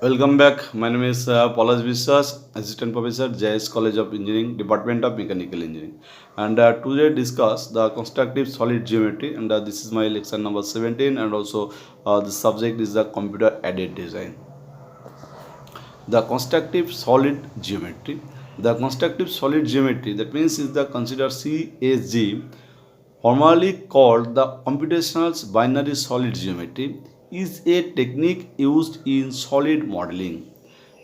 Welcome back. My name is Palas Viswas, Assistant Professor, JS College of Engineering, Department of Mechanical Engineering. And today discuss the constructive solid geometry. And this is my lecture number 17. And also the subject is the computer aided design. The constructive solid geometry. The constructive solid geometry, that means is the considered CSG, formerly called the computational binary solid geometry, is a technique used in solid modeling.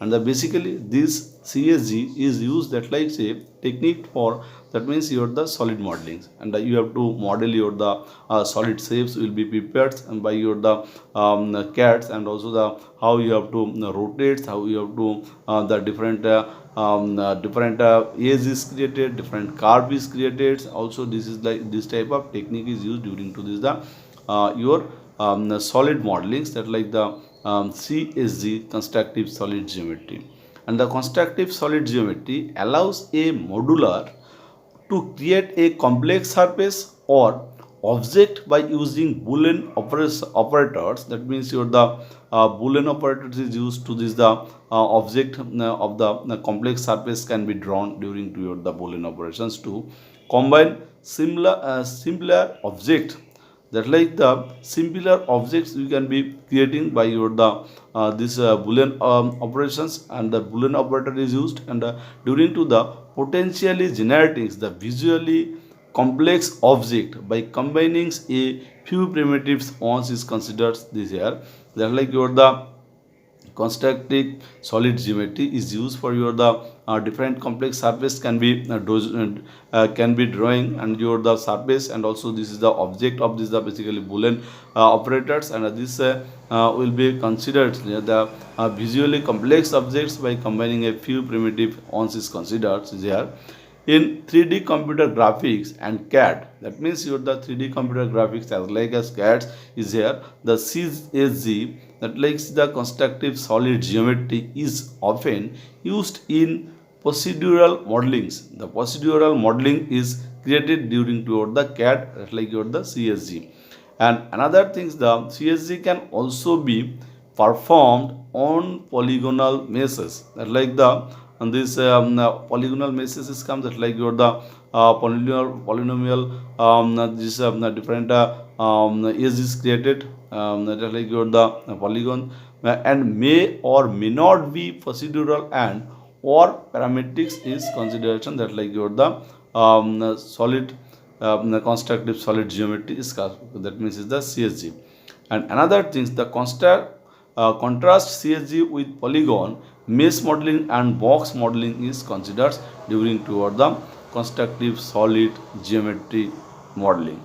And basically this CSG is used that like say technique for, that means your the solid modeling, and you have to model your the solid shapes will be prepared and by your the cats, and also the how you have to rotate, how you have to the different edge is created, different curve is created. Also this is like this type of technique is used during to this the your solid modelings, that like the CSG, constructive solid geometry. And the constructive solid geometry allows a modular to create a complex surface or object by using Boolean operators. That means your the Boolean operators is used to this the object of the complex surface can be drawn during to your the Boolean operations to combine simpler object, that like the simpler objects you can be creating by your the this boolean operations, and the boolean operator is used, and during to the potentially generating the visually complex object by combining a few primitives once is considered this here, that like your the constructive solid geometry is used for your the different complex surface can be drawing and your the surface, and also this is the object of this the basically boolean operators, and this will be considered the visually complex objects by combining a few primitive once is considered there. In 3D computer graphics and CAD, that means your the 3D computer graphics as like as CAD is here. The CSG, that likes the constructive solid geometry, is often used in procedural modelings. The procedural modeling is created during toward the CAD, that like your the CSG. And another things, the CSG can also be performed on polygonal meshes, that like the and this polygonal meshes is comes that like your the polynomial this different is created, that like your the polygon and may or may not be procedural, and or parametrics is consideration, that like your the solid the constructive solid geometry is that means is the CSG. And another things, the contrast CSG with polygon mesh modeling and box modeling is considered during toward the constructive solid geometry modeling.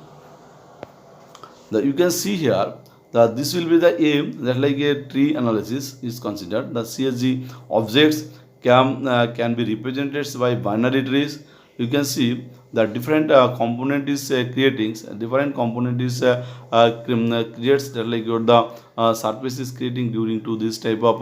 You can see here that this will be the aim, that like a tree analysis is considered. The CSG objects can be represented by binary trees. You can see the different component is creating different component is creates that like your the surface is creating during to this type of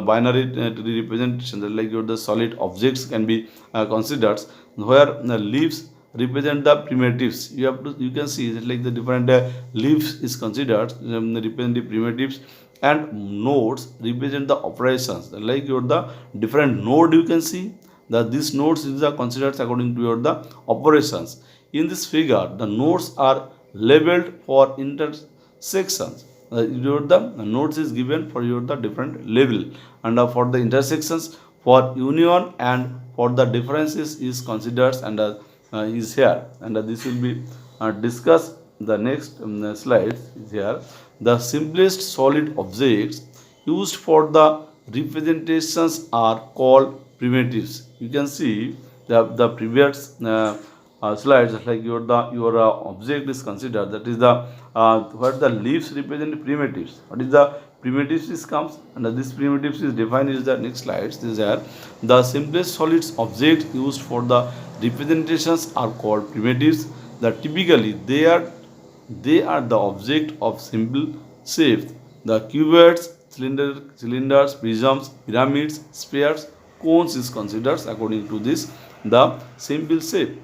binary tree representation, that like your the solid objects can be considered, where the leaves represent the primitives. You can see that like the different leaves is considered represent the primitives, and nodes represent the operations, like your the different node. You can see that these nodes is considered according to your the operations. In this figure the nodes are labeled for intersections. Your the nodes is given for your the different level, and for the intersections for union and for the differences is considered, and is here, and this will be discussed the next slides is here. The simplest solid objects used for the representations are called primitives. You can see the previous slides, like your object is considered, that is the what the leaves represent primitives. What is the primitives is comes, and this primitives is defined is the next slides. These are the simplest solids objects used for the representations are called primitives. That typically they are the object of simple shapes. The cuboids, cylinders, prisms, pyramids, spheres, cones is considered according to this the simple shape.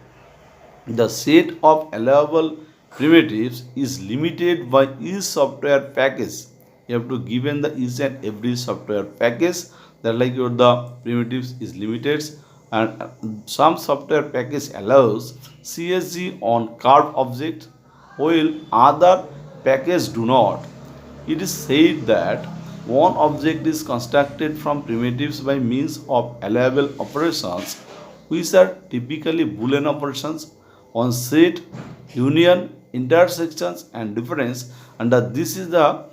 The set of allowable primitives is limited by each software package you have to given the each and every software package that like your the primitives is limited, and some software package allows CSG on curved object while other package do not. It is said that one object is constructed from primitives by means of allowable operations, which are typically Boolean operations on set, union, intersections, and difference. And this is the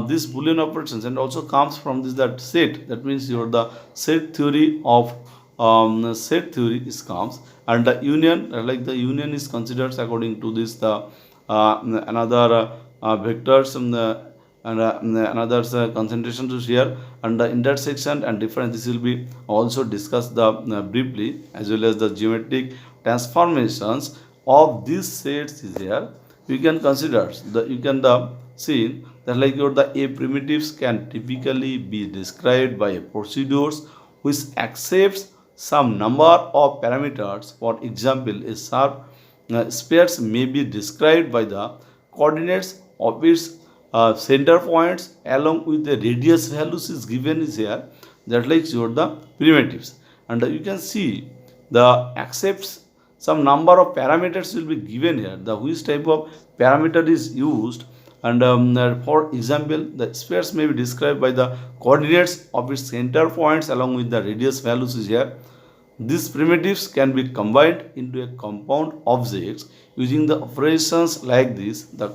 this Boolean operations, and also comes from this that set. That means your the set theory of set theory is comes, and the union like the union is considered according to this the another vectors and another concentration to here, and the intersection and difference this will be also discussed the briefly, as well as the geometric transformations of these sets is here. You can consider the you can the see that like your the a primitives can typically be described by a procedures which accepts some number of parameters. For example, a sharp spheres may be described by the coordinates of its center points along with the radius values is given is here, that like your the primitives. And you can see the accepts some number of parameters will be given here, the which type of parameter is used. And for example, the spheres may be described by the coordinates of its center points along with the radius values is here. These primitives can be combined into a compound objects using the operations like this. The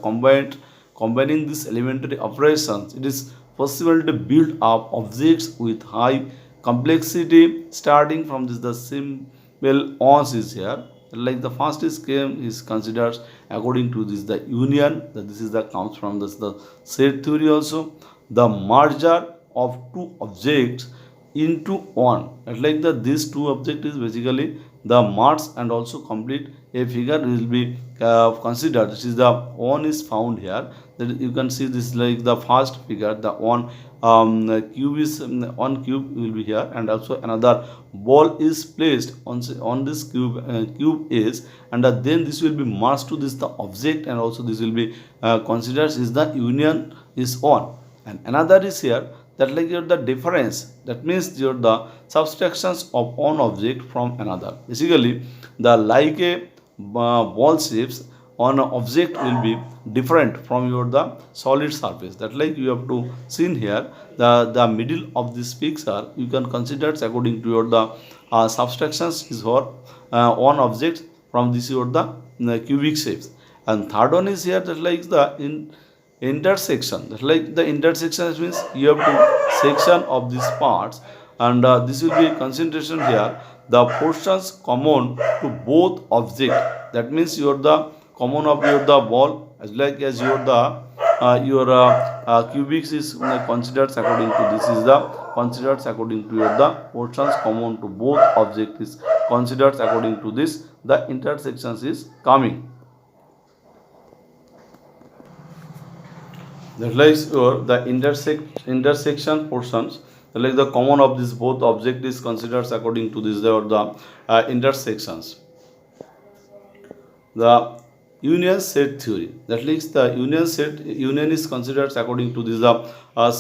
combining these elementary operations, it is possible to build up objects with high complexity. Starting from this, the simple ons is here. Like the fastest scheme is considered according to this the union. That this is the comes from this the set theory also. The merger of two objects into one, like the these two objects is basically the marks, and also complete a figure will be considered. This is the one is found here, that you can see this like the first figure, the one cube is one cube will be here, and also another ball is placed on this cube is, and then this will be merged to this the object, and also this will be considered is the union is one. And another is here, that like your the difference, that means your the subtractions of one object from another. Basically the like a ball shapes on an object will be different from your the solid surface. That like you have to see here the middle of this picture, you can consider it according to your the subtractions is for one object from this your the cubic shapes. And third one is here, that like the intersection, that like the intersection means you have to section of these parts, and this will be concentration here, the portions common to both object. That means your the common of your the ball as like as your the cubics is considered according to this is the considered according to your the portions common to both object is considered according to this the intersections is coming. That like your the intersection portions, like the common of this both object is considered according to this the intersections. The union set theory, that means the union is considered according to this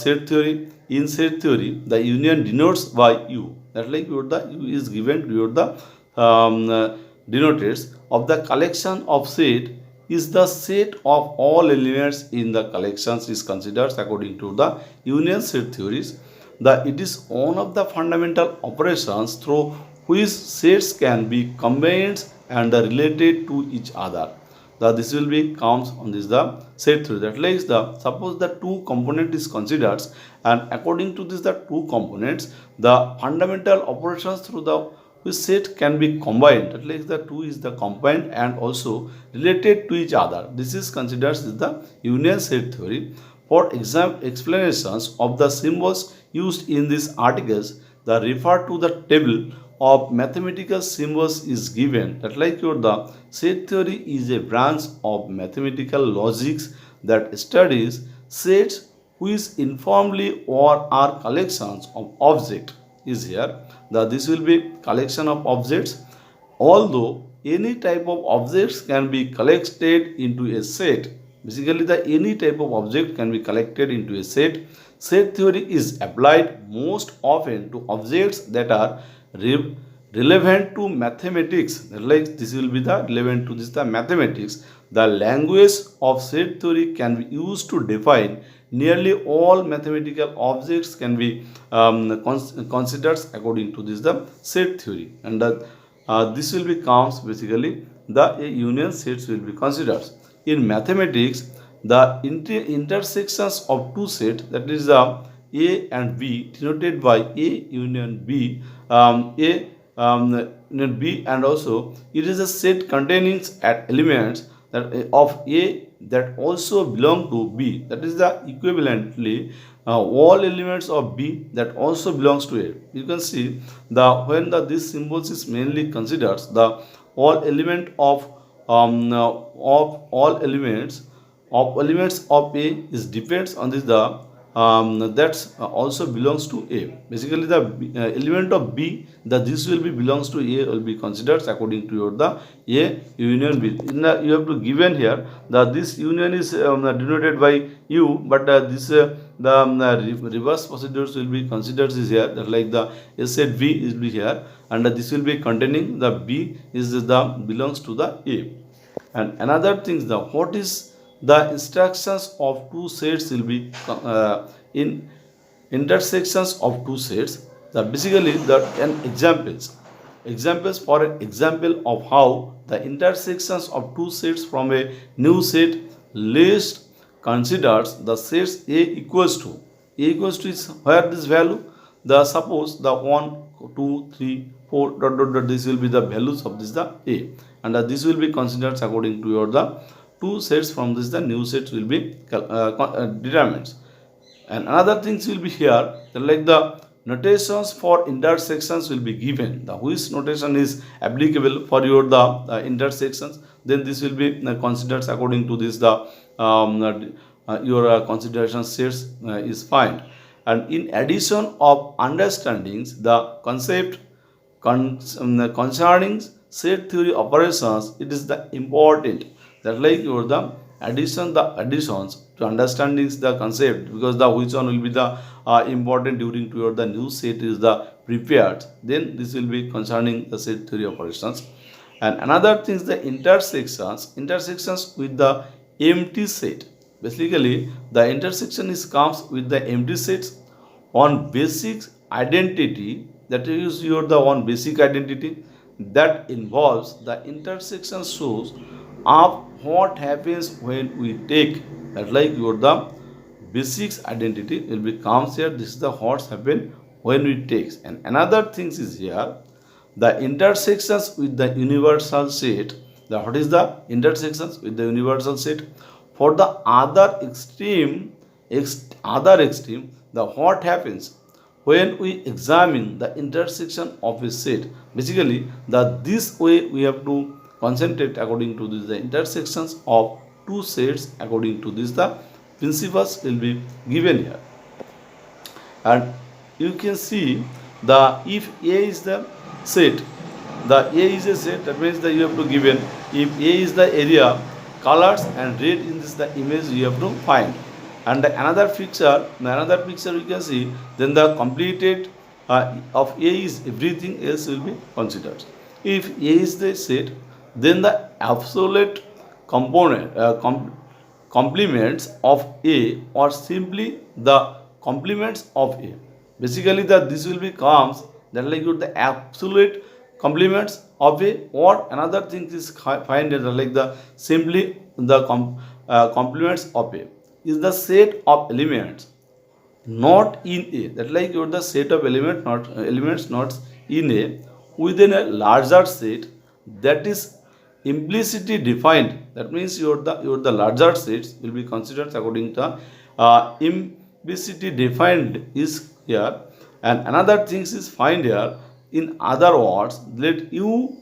set theory. In set theory, the union denotes by u, that like your the u is given to your the denotes of the collection of set is the set of all elements in the collections is considered according to the union set theories. It is one of the fundamental operations through which sets can be combined and related to each other. This will be comes on this the set theory, that like the suppose the two component is considered, and according to this the two components, the fundamental operations through the which set can be combined, that like the two is the combined and also related to each other. This is considered as the union set theory. For explanations of the symbols used in these articles, the refer to the table of mathematical symbols is given. That like your the set theory is a branch of mathematical logics that studies sets which informally or are collections of objects is here. This will be collection of objects. Although any type of objects can be collected into a set, Basically, the any type of object can be collected into a set. Set theory is applied most often to objects that are re- relevant to mathematics. Like this will be the relevant to this the mathematics. The language of set theory can be used to define nearly all mathematical objects can be considered according to this the set theory, and this will be counts basically the union sets will be considered. In mathematics, the intersections of two sets, that is A and B, denoted by A union B, A union B, and also it is a set containing elements that of A that also belong to B. That is the equivalently all elements of B that also belongs to A. You can see the when the this symbols is mainly considers the all element of all elements of A is depends on this the that's also belongs to A. Basically, the element of B, the this will be belongs to A will be considered according to your the A union B. In the, you have to given here the this union is denoted by U, but this the reverse procedures will be considered is here. That like the A set V is be here, and this will be containing the B is the belongs to the A. And another thing, the what is the instructions of two sets will be in intersections of two sets. The basically the an examples for an example of how the intersections of two sets from a new set list considers the sets A equals to is where this value, the suppose the 1 2 3 4 dot dot dot, this will be the values of this the A, and this will be considered according to your the two sets from this the new sets will be determined. And another things will be here, like the notations for intersections will be given, the which notation is applicable for your the intersections, then this will be considered according to this the your consideration sets is fine. And in addition of understandings the concept concerning set theory operations, it is the important that like your the additions to understanding the concept, because the which one will be the important during to your the new set is the prepared, then this will be concerning the set theory operations. And another thing is the intersections with the empty set. Basically, the intersection is comes with the empty sets on basic identity, that is your the one basic identity that involves the intersection shows up what happens when we take that like your the basics identity will be comes here. This is the what's happen when we takes. And another things is here the intersections with the universal set. The what is the intersections with the universal set? For the other extreme, the what happens when we examine the intersection of a set. Basically, the this way we have to concentrate according to this the intersections of two sets according to this the principles will be given here. And you can see the if A is the set, the A is a set, that means that you have to given if A is the area, colors and red in this the image you have to find. And another picture you can see, then the completed of A is everything else will be considered. If A is the set, then the absolute component complements of A or simply the complements of A. Basically, this will be comes that like the absolute complements of A, or another thing is find it like the simply the complements of A is the set of elements not in A, that like the set of elements not in A within a larger set that is implicitly defined. That means your the larger sets will be considered according to implicitly defined is here. And another things is find here, in other words, let U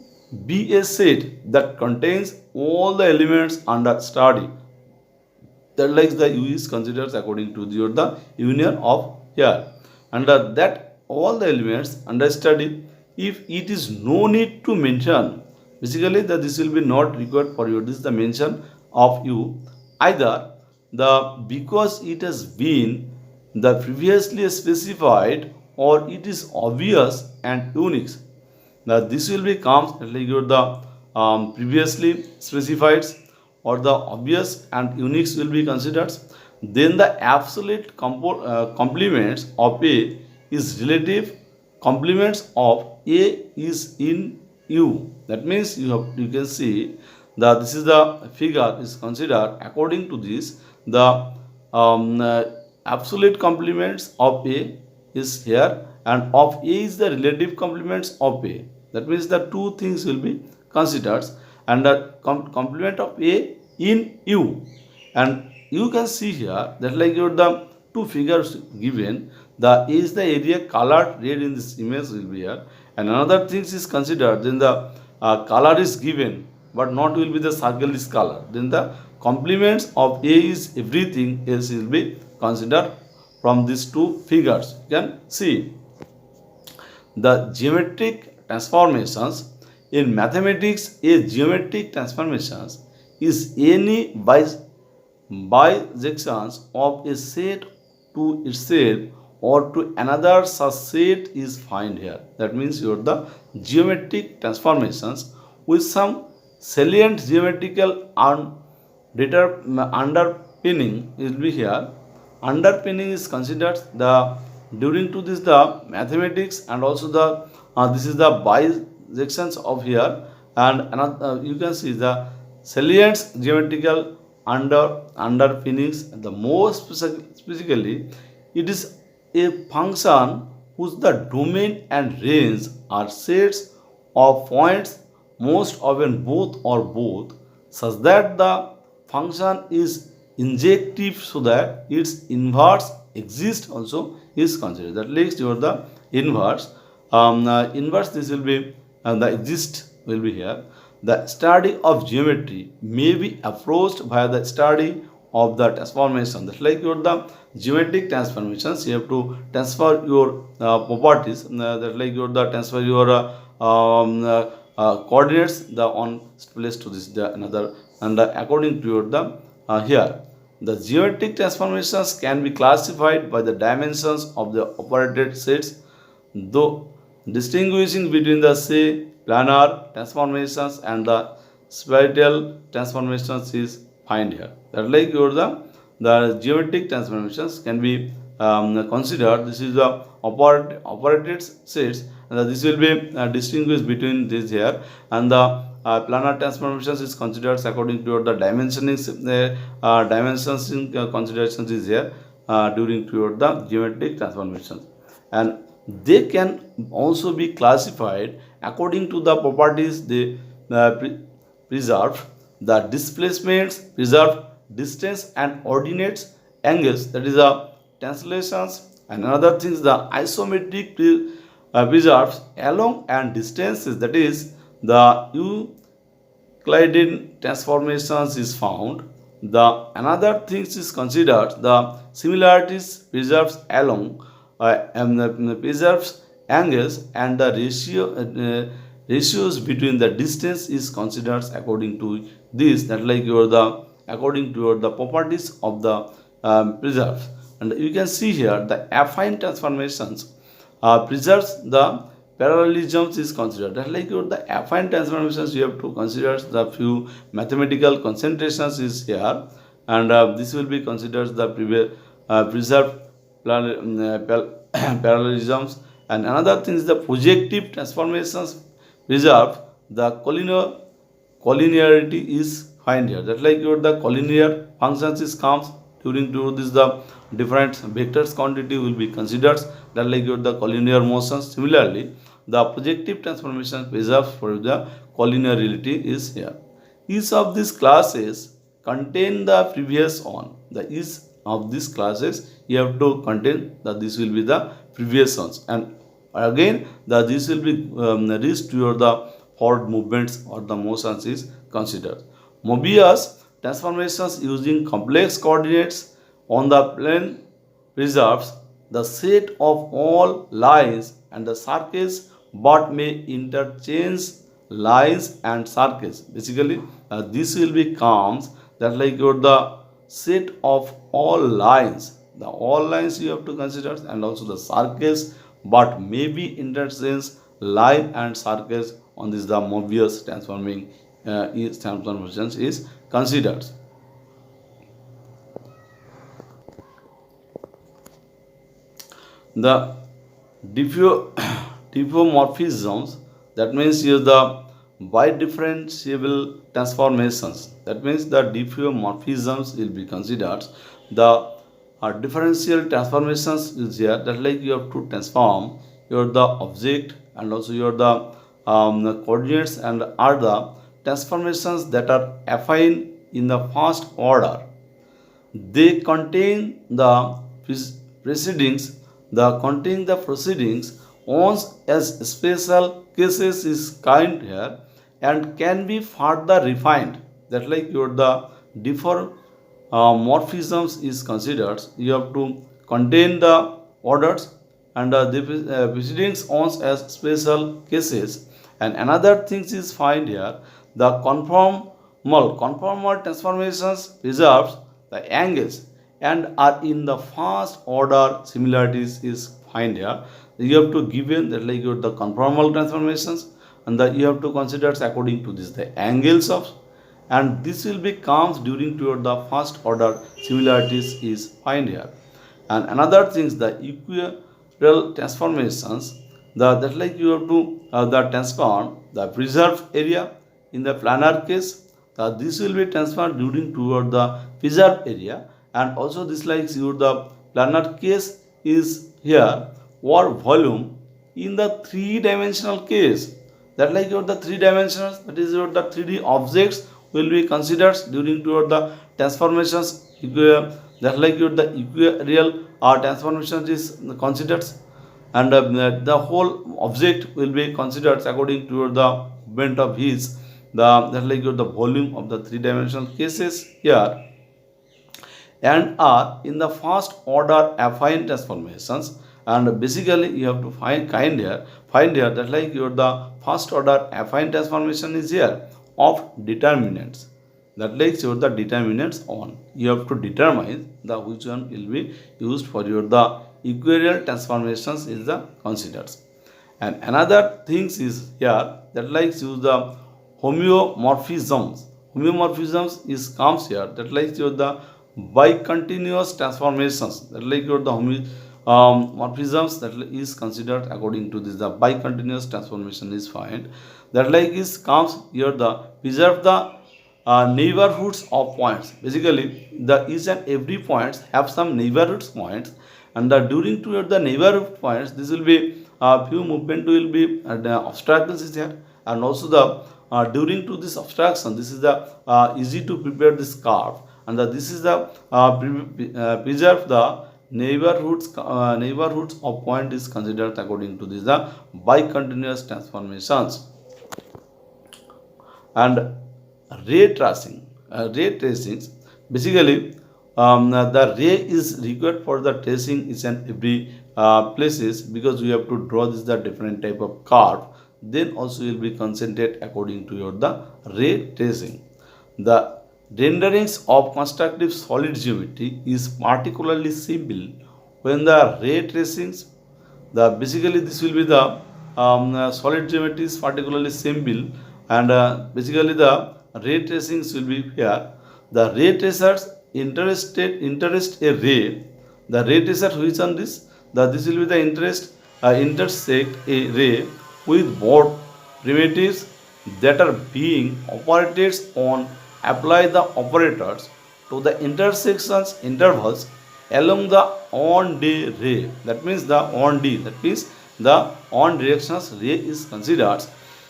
be a set that contains all the elements under study. That like the U is considered according to the union of here, and that all the elements under study, if it is no need to mention, basically that this will be not required for you this the mention of U, either the because it has been the previously specified or it is obvious and unique. Now this will be comes like your the previously specified or the obvious and unique will be considered. Then the absolute complements of A is relative complements of A is in U. That means you can see that this is the figure is considered according to this the um, uh, absolute complements of A is here and of A is the relative complements of A. That means the two things will be considered and the complement of A in U. And you can see here that like your the two figures given, the is the area colored red in this image will be here and another things is considered, then the color is given but not will be the circle is color, then the complements of A is everything else will be considered from these two figures. You can see the geometric transformations in mathematics. A geometric transformations is any bijections of a set to itself or to another such set is found here. That means your the geometric transformations with some salient geometrical underpinning will be here. Underpinning is considered the during to this the mathematics and also the this is the bisections of here and another you can see the salient geometrical underpinnings. The most specifically it is a function whose the domain and range are sets of points, most often both such that the function is injective so that its inverse exists also is considered. That leads to the inverse. Inverse this will be the exist will be here. The study of geometry may be approached via the study of the transformation. That's like your the geometric transformations. You have to transfer your properties. That like your the transfer your coordinates the on place to this the another and according to your the here the geometric transformations can be classified by the dimensions of the operated sets, though distinguishing between the say planar transformations and the spiral transformations is find here. That like your the geometric transformations can be considered. This is the operated sets, and this will be distinguished between this here and the planar transformations is considered according to the dimensioning dimensions in considerations is here during period the geometric transformations, and they can also be classified according to the properties they preserve the displacements, preserve distance and ordinates angles, that is the translations, and another things the isometric preserves along and distances, that is the Euclidean transformations is found. The another things is considered the similarities preserves along and the preserves angles and the ratios between the distance is considered according to this, that like your the according to your the properties of the preserves. And you can see here the affine transformations preserves the parallelisms is considered. That like your the affine transformations you have to consider the few mathematical concentrations is here, and this will be considered the preserved parallelisms. And another thing is the projective transformations preserve the collinearity is find here. That like your the collinear functions is comes during to this the different vectors quantity will be considered, that like your the collinear motions. Similarly the projective transformation preserves for the collinearity is here. Each of these classes contain the previous one. The each of these classes you have to contain that this will be the previous ones, and again the this will be reached to your the forward movements or the motions is considered. Mobius transformations using complex coordinates on the plane preserves the set of all lines and the circles but may interchange lines and circles. Basically this will be comes that like your the set of all lines. The all lines you have to consider, and also the circles, but maybe interchange line and circles on this the Mobius transformations is considered. The diffu- diffeomorphisms, that means here the bidifferentiable transformations, that means the diffeomorphisms will be considered. The differential transformations is here, that like you have to transform your the object and also your the coordinates, and are the transformations that are affine in the first order. They contain the proceedings, the contain the proceedings once as special cases is kind here, and can be further refined. That like your the differ morphisms is considered. You have to contain the orders and the proceedings once as special cases. And another thing is find here, the conformal transformations preserves the angles and are in the first order similarities is find here. You have to given that like your the conformal transformations, and that you have to consider according to this the angles of, and this will be comes during toward the first order similarities is find here. And another things, the equilateral transformations, the that like you have to the transform the preserved area in the planar case, this will be transferred during toward the preserved area. And also this like your the planar case is here, or volume in the three-dimensional case, that like your the three dimensions, that is your the 3D objects will be considered during toward the transformations. That like your the equireal transformations is considered, and the whole object will be considered according to the movement of his, the that like your the volume of the three-dimensional cases here, and are in the first order affine transformations. And basically you have to find here that like your the first order affine transformation is here of determinants, that like your the determinants on, you have to determine the which one will be used for your the equireal transformations is the considered. And another things is here, that like use the homeomorphisms is comes here, that like your the bicontinuous transformations, that like your the morphisms that is considered according to this the bicontinuous transformation is find, that like is comes here the preserve the neighborhoods of points. Basically the each and every points have some neighborhoods points, and the during to the neighborhood points this will be few movement will be the obstacles is here. And also the during to this obstruction, this is the easy to prepare this curve, and this is the preserve the neighborhoods of point is considered according to this the bicontinuous transformations. And ray tracings, basically the ray is required for the tracing each and every places, because we have to draw this the different type of curve, then also will be concentrate according to your the ray tracing. The renderings of constructive solid geometry is particularly simple when the ray tracings, the basically this will be the solid geometry is particularly simple, and basically the ray tracings will be here. The ray tracers interest a ray, the ray tracer which on this, the this will be the intersect a ray with both primitives that are being operated on, apply the operators to the intersections intervals along the on day ray, that means the on d, that means the on directions ray is considered.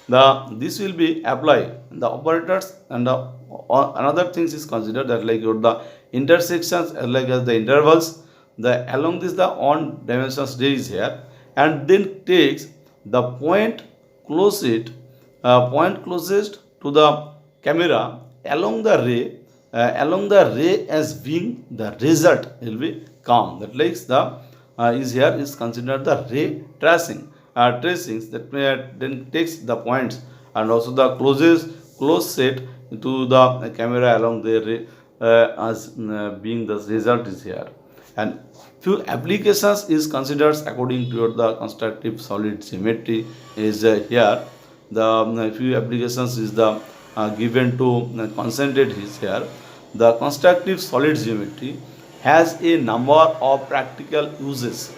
The this will be applied the operators, and another things is considered, that like your the intersections as like as the intervals, the along this the on dimensions ray is here, and then takes the point closest to the camera along the ray as being the result will be come, that likes the is here is considered the ray tracings that then takes the points, and also the close set to the camera along the ray as being the result is here. And few applications is considered according to the constructive solid geometry is here. The few applications is the given to concentrate is here. The constructive solid geometry has a number of practical uses.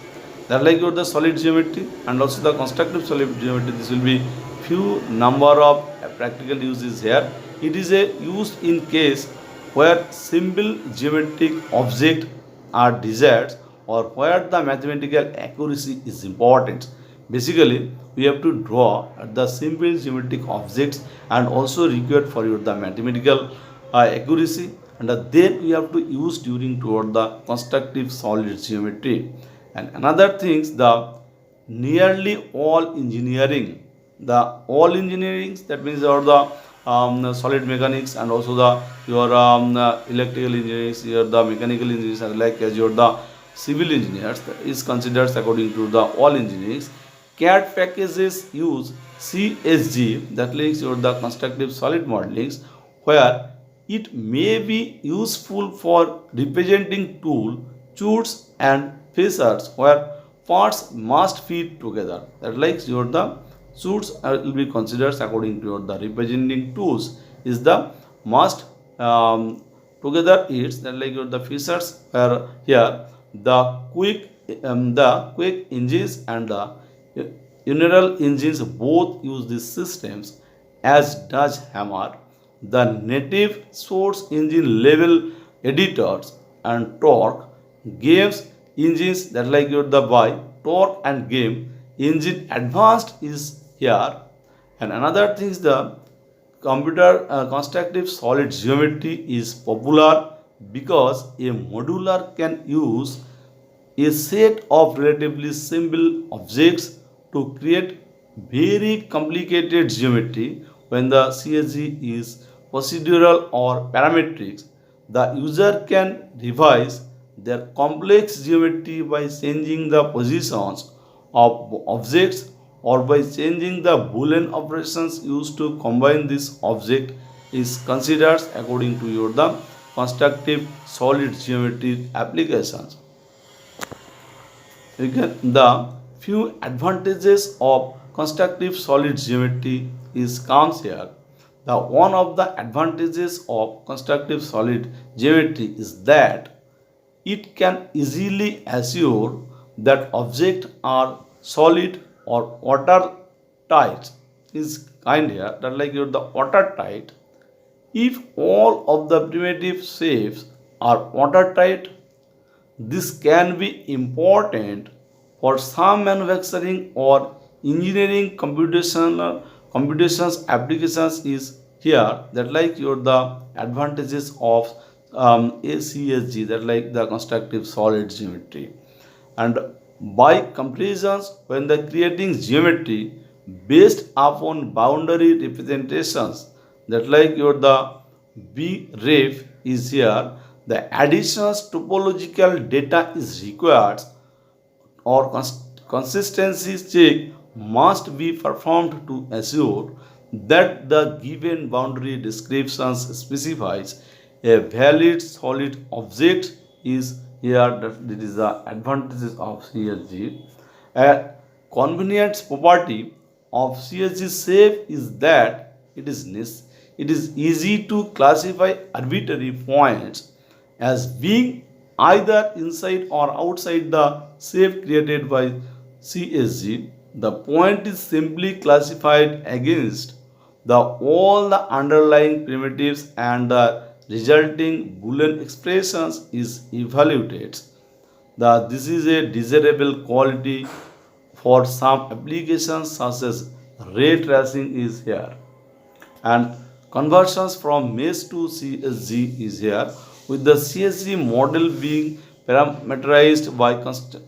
That like your the solid geometry and also the constructive solid geometry. This will be few number of practical uses here. It is a used in case where simple geometric objects are desired or where the mathematical accuracy is important. Basically, we have to draw the simple geometric objects and also required for your the mathematical accuracy, and then we have to use during toward the constructive solid geometry. And another things, the nearly all engineering, the all engineering, that means or the solid mechanics and also the your electrical engineers, your the mechanical engineers, and like as your the civil engineers is considered according to the all engineers. CAD packages use CSG, that links your the constructive solid modelings, where it may be useful for representing tool chutes and facets where parts must fit together. That likes your the chutes will be considered according to your the representing tools is the must together it's that like your the facets where here the quick engines and the Uneral engines both use these systems, as does Hammer. The native source engine level editors and torque games engines, that like your the by torque and game engine advanced is here. And another thing is the computer constructive solid geometry is popular because a modular can use a set of relatively simple objects to create very complicated geometry. When the CSG is procedural or parametric, the user can revise their complex geometry by changing the positions of objects or by changing the boolean operations used to combine this object is considered according to your the constructive solid geometry applications. The few advantages of constructive solid geometry is comes here. The one of the advantages of constructive solid geometry is that it can easily assure that objects are solid or watertight. Is kind here that like you're the watertight. If all of the primitive shapes are watertight, this can be important for some manufacturing or engineering computations applications is here, that like your the advantages of ACSG, that like the constructive solid geometry. And by comparisons, when the creating geometry based upon boundary representations, that like your the BREF is here, the additional topological data is required or consistency check must be performed to assure that the given boundary descriptions specifies a valid solid object is here. That is the advantages of CSG. A convenient property of CSG shape is that it is easy to classify arbitrary points as being either inside or outside the shape created by CSG. The point is simply classified against the all the underlying primitives and the resulting Boolean expressions is evaluated. This is a desirable quality for some applications such as ray tracing is here, and conversions from mesh to CSG is here, with the CSG model being parameterized by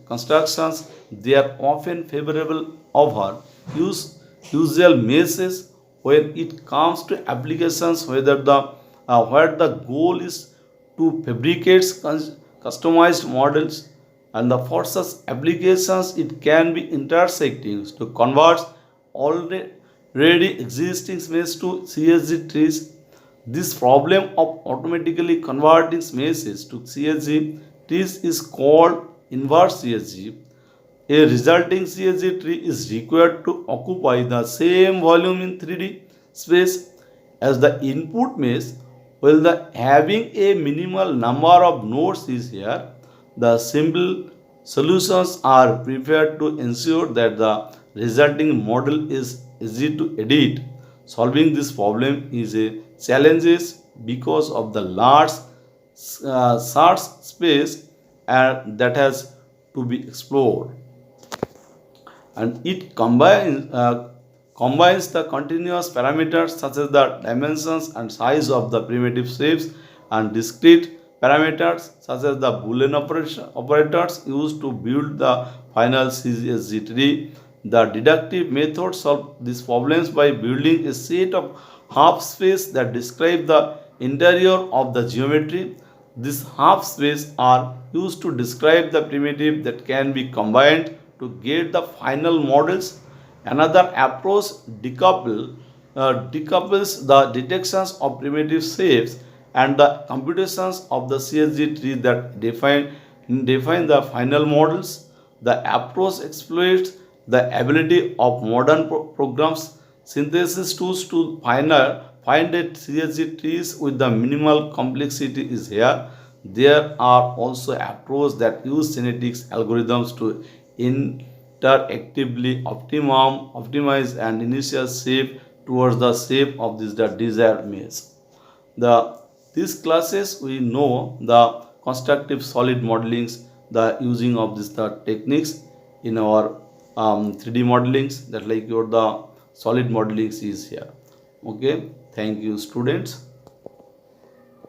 constructions. They are often favorable over usual meshes when it comes to applications where the goal is to fabricate customized models, and the for such applications it can be intersecting to convert already existing mesh to CSG trees. This problem of automatically converting meshes to CSG trees is called inverse CSG. A resulting CSG tree is required to occupy the same volume in 3D space as the input mesh, while the having a minimal number of nodes is here. The simple solutions are prepared to ensure that the resulting model is easy to edit. Solving this problem is a challenge because of the large search space that has to be explored, and it combines the continuous parameters such as the dimensions and size of the primitive shapes and discrete parameters such as the Boolean operators used to build the final CSG tree. The deductive method solves these problems by building a set of half space that describe the interior of the geometry. These half space are used to describe the primitive that can be combined to get the final models. Another approach decouples the detections of primitive shapes and the computations of the CSG tree that define the final models. The approach exploits the ability of modern programs synthesis tools to find a CSG trees with the minimal complexity is here. There are also approaches that use genetics algorithms to interactively optimize an initial shape towards the shape of this the desired mesh. The these classes we know the constructive solid modelings, the using of this the techniques in our 3D modelings, that like your the solid modelings is here. Okay, thank you students.